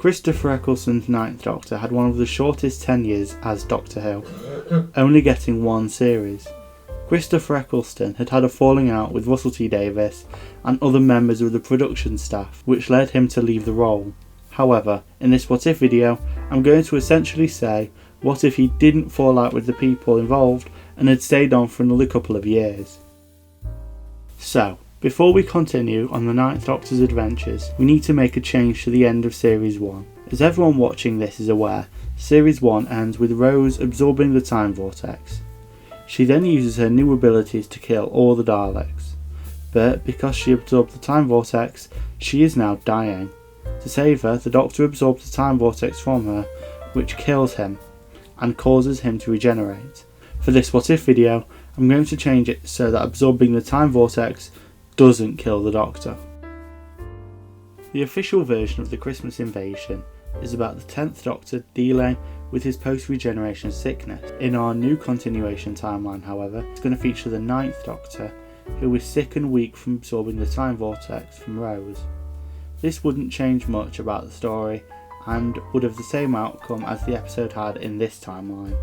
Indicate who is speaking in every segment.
Speaker 1: Christopher Eccleston's Ninth Doctor had one of the shortest tenures as Doctor Who, only getting one series. Christopher Eccleston had had a falling out with Russell T Davies and other members of the production staff, which led him to leave the role. However, in this What If video, I'm going to essentially say, what if he didn't fall out with the people involved and had stayed on for another couple of years? So, before we continue on the Ninth Doctor's adventures, we need to make a change to the end of Series 1. As everyone watching this is aware, Series 1 ends with Rose absorbing the time vortex. She then uses her new abilities to kill all the Daleks, but because she absorbed the time vortex, she is now dying. To save her, the Doctor absorbs the time vortex from her, which kills him and causes him to regenerate. For this What If video, I'm going to change it so that absorbing the time vortex doesn't kill the Doctor. The official version of the Christmas invasion is about the 10th Doctor dealing with his post-regeneration sickness. In our new continuation timeline, however, it's going to feature the 9th Doctor, who is sick and weak from absorbing the time vortex from Rose. This wouldn't change much about the story and would have the same outcome as the episode had in this timeline.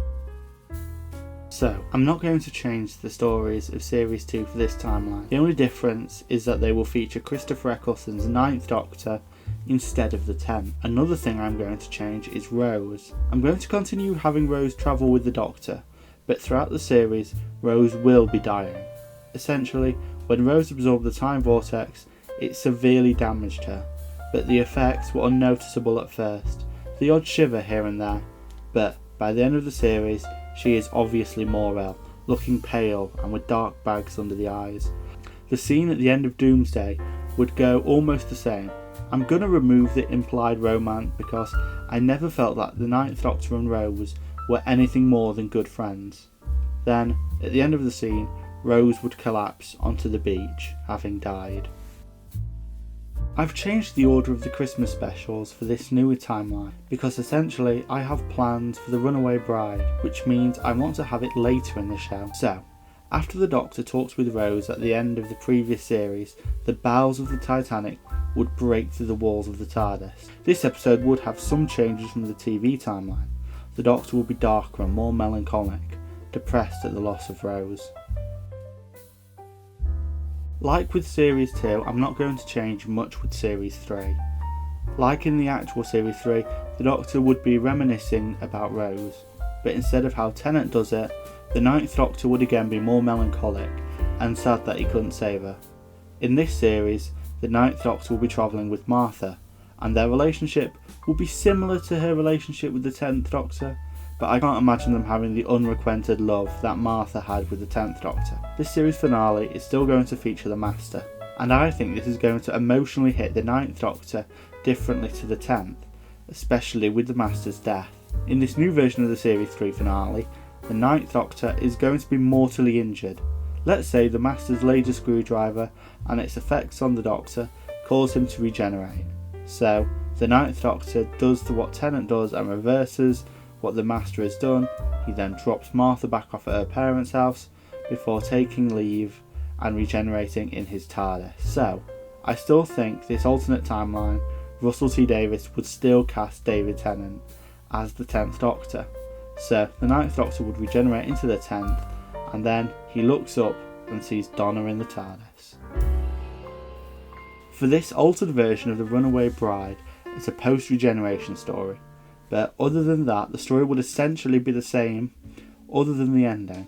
Speaker 1: So, I'm not going to change the stories of Series 2 for this timeline. The only difference is that they will feature Christopher Eccleston's 9th Doctor instead of the 10th. Another thing I'm going to change is Rose. I'm going to continue having Rose travel with the Doctor, but throughout the series, Rose will be dying. Essentially, when Rose absorbed the time vortex, it severely damaged her, but the effects were unnoticeable at first, the odd shiver here and there, but by the end of the series, she is obviously more ill, looking pale and with dark bags under the eyes. The scene at the end of Doomsday would go almost the same. I'm going to remove the implied romance because I never felt that the 9th Doctor and Rose were anything more than good friends. Then, at the end of the scene, Rose would collapse onto the beach, having died. I've changed the order of the Christmas specials for this newer timeline because essentially I have plans for the Runaway Bride, which means I want to have it later in the show. So, after the Doctor talks with Rose at the end of the previous series, the bows of the Titanic would break through the walls of the TARDIS. This episode would have some changes from the TV timeline. The Doctor will be darker and more melancholic, depressed at the loss of Rose. Like with Series 2, I'm not going to change much with Series 3. Like in the actual Series 3, the Doctor would be reminiscing about Rose, but instead of how Tennant does it, the 9th Doctor would again be more melancholic and sad that he couldn't save her. In this series, the 9th Doctor will be travelling with Martha, and their relationship will be similar to her relationship with the 10th Doctor, but I can't imagine them having the unrequited love that Martha had with the 10th Doctor. This series finale is still going to feature the Master, and I think this is going to emotionally hit the 9th Doctor differently to the 10th, especially with the Master's death. In this new version of the Series 3 finale, the 9th Doctor is going to be mortally injured. Let's say the Master's laser screwdriver and its effects on the Doctor cause him to regenerate. So, the 9th Doctor does to what Tennant does and reverses what the Master has done. He then drops Martha back off at her parents' house before taking leave and regenerating in his TARDIS. So, I still think this alternate timeline, Russell T Davies would still cast David Tennant as the 10th Doctor. So, the 9th Doctor would regenerate into the 10th, and then he looks up and sees Donna in the TARDIS. For this altered version of the Runaway Bride, it's a post-regeneration story. But other than that, the story would essentially be the same, other than the ending.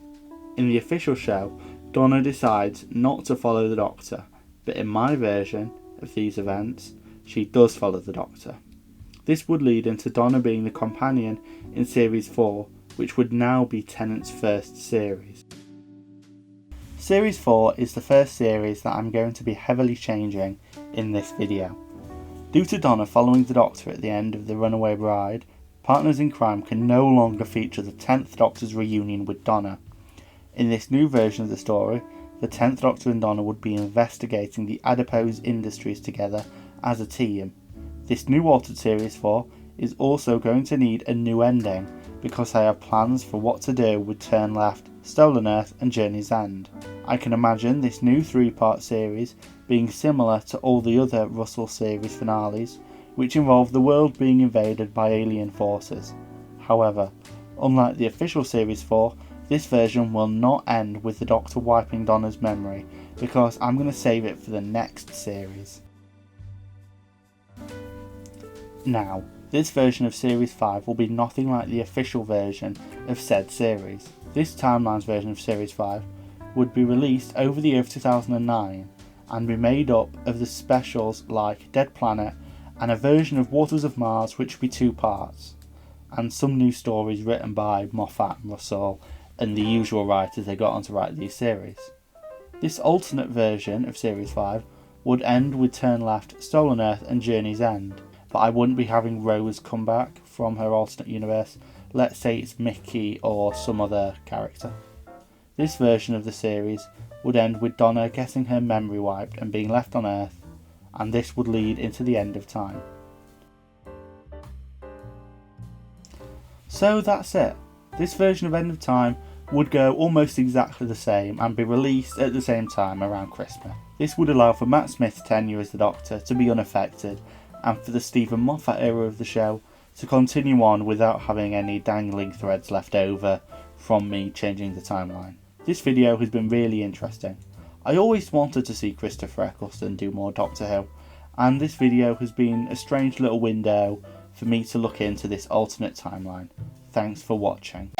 Speaker 1: In the official show, Donna decides not to follow the Doctor, but in my version of these events, she does follow the Doctor. This would lead into Donna being the companion in Series 4, which would now be Tennant's first series. Series 4 is the first series that I'm going to be heavily changing in this video. Due to Donna following the Doctor at the end of The Runaway Bride, Partners in Crime can no longer feature the 10th Doctor's reunion with Donna. In this new version of the story, the 10th Doctor and Donna would be investigating the adipose industries together as a team. This new altered Series 4 is also going to need a new ending because I have plans for what to do with Turn Left, Stolen Earth and Journey's End. I can imagine this new 3-part series being similar to all the other Russell series finales, which involved the world being invaded by alien forces. However, unlike the official Series 4, this version will not end with the Doctor wiping Donna's memory, because I'm going to save it for the next series. Now, this version of Series 5 will be nothing like the official version of said series. This timeline's version of Series 5 would be released over the year of 2009 and be made up of the specials like Dead Planet and a version of Waters of Mars, which would be 2 parts, and some new stories written by Moffat and Russell and the usual writers they got on to write these series. This alternate version of Series 5 would end with Turn Left, Stolen Earth and Journey's End, but I wouldn't be having Rose come back from her alternate universe. Let's say it's Mickey or some other character. This version of the series would end with Donna getting her memory wiped and being left on Earth, and this would lead into the end of time. So that's it. This version of End of Time would go almost exactly the same and be released at the same time around Christmas. This would allow for Matt Smith's tenure as the Doctor to be unaffected, and for the Stephen Moffat era of the show to continue on without having any dangling threads left over from me changing the timeline. This video has been really interesting. I always wanted to see Christopher Eccleston do more Doctor Who, and this video has been a strange little window for me to look into this alternate timeline. Thanks for watching.